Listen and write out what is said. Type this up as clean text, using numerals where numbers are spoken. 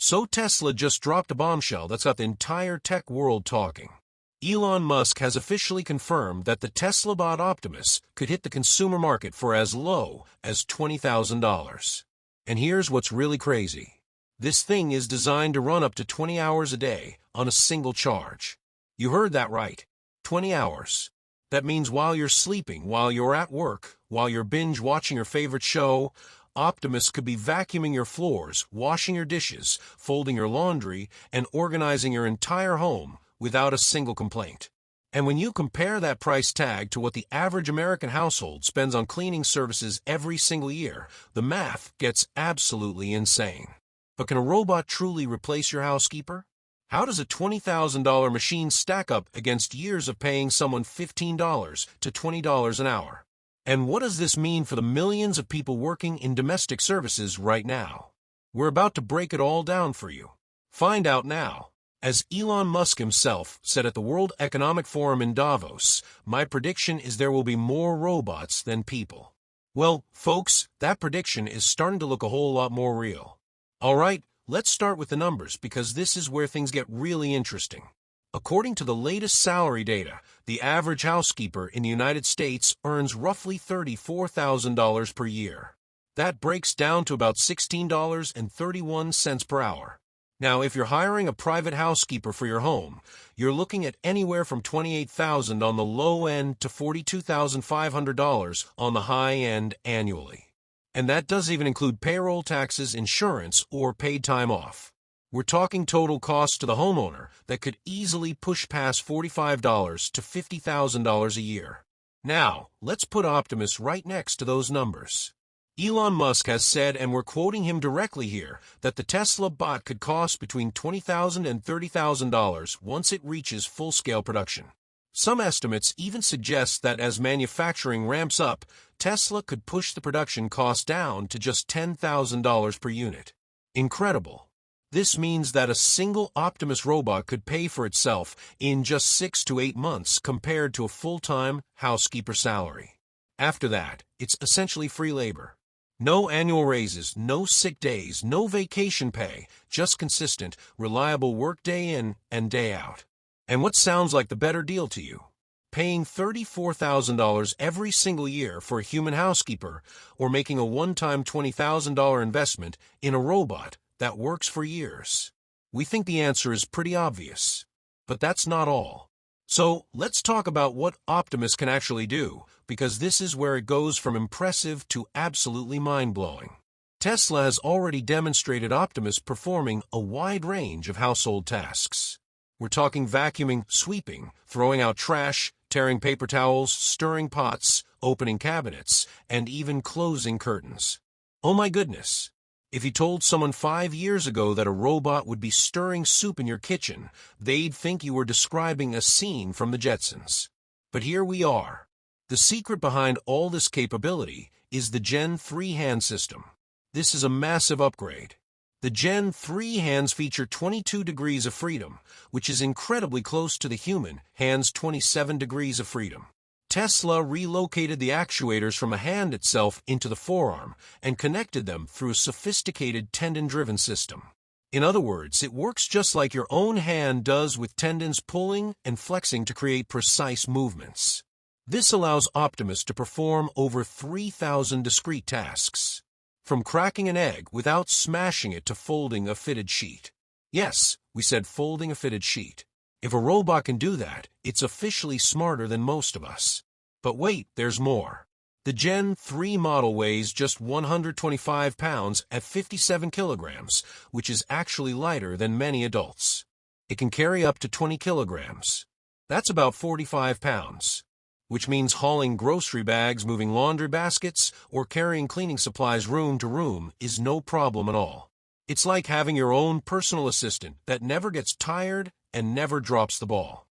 So Tesla just dropped a bombshell that's got the entire tech world talking. Elon Musk has officially confirmed that the Tesla Optimus could hit the consumer market for as low as $20,000. And here's what's really crazy. This thing is designed to run up to 20 hours a day on a single charge. You heard that right. 20 hours. That means while you're sleeping, while you're at work, while you're binge watching your favorite show, Optimus could be vacuuming your floors, washing your dishes, folding your laundry, and organizing your entire home without a single complaint. And when you compare that price tag to what the average American household spends on cleaning services every single year, the math gets absolutely insane. But can a robot truly replace your housekeeper? How does a $20,000 machine stack up against years of paying someone $15 to $20 an hour? And what does this mean for the millions of people working in domestic services right now? We're about to break it all down for you. Find out now. As Elon Musk himself said at the World Economic Forum in Davos, my prediction is there will be more robots than people. Well, folks, that prediction is starting to look a whole lot more real. All right, let's start with the numbers because this is where things get really interesting. According to the latest salary data, the average housekeeper in the United States earns roughly $34,000 per year. That breaks down to about $16.31 per hour. Now, if you're hiring a private housekeeper for your home, you're looking at anywhere from $28,000 on the low end to $42,500 on the high end annually. And that doesn't even include payroll taxes, insurance, or paid time off. We're talking total costs to the homeowner that could easily push past $45,000 to $50,000 a year. Now, let's put Optimus right next to those numbers. Elon Musk has said, and we're quoting him directly here, that the Tesla bot could cost between $20,000 and $30,000 once it reaches full-scale production. Some estimates even suggest that as manufacturing ramps up, Tesla could push the production cost down to just $10,000 per unit. Incredible. This means that a single Optimus robot could pay for itself in just 6 to 8 months compared to a full-time housekeeper salary. After that, it's essentially free labor. No annual raises, no sick days, no vacation pay, just consistent, reliable work day in and day out. And what sounds like the better deal to you? Paying $34,000 every single year for a human housekeeper, or making a one-time $20,000 investment in a robot that works for years? We think the answer is pretty obvious. But that's not all. So, let's talk about what Optimus can actually do, because this is where it goes from impressive to absolutely mind-blowing. Tesla has already demonstrated Optimus performing a wide range of household tasks. We're talking vacuuming, sweeping, throwing out trash, tearing paper towels, stirring pots, opening cabinets, and even closing curtains. Oh my goodness! If you told someone 5 years ago that a robot would be stirring soup in your kitchen, they'd think you were describing a scene from the Jetsons. But here we are. The secret behind all this capability is the Gen 3 hand system. This is a massive upgrade. The Gen 3 hands feature 22 degrees of freedom, which is incredibly close to the human hand's 27 degrees of freedom. Tesla relocated the actuators from a hand itself into the forearm and connected them through a sophisticated tendon-driven system. In other words, it works just like your own hand does with tendons pulling and flexing to create precise movements. This allows Optimus to perform over 3,000 discrete tasks, from cracking an egg without smashing it to folding a fitted sheet. Yes, we said folding a fitted sheet. If a robot can do that, it's officially smarter than most of us. But wait, there's more. The Gen 3 model weighs just 125 pounds at 57 kilograms, which is actually lighter than many adults. It can carry up to 20 kilograms. That's about 45 pounds. Which means hauling grocery bags, moving laundry baskets, or carrying cleaning supplies room to room is no problem at all. It's like having your own personal assistant that never gets tired and never drops the ball.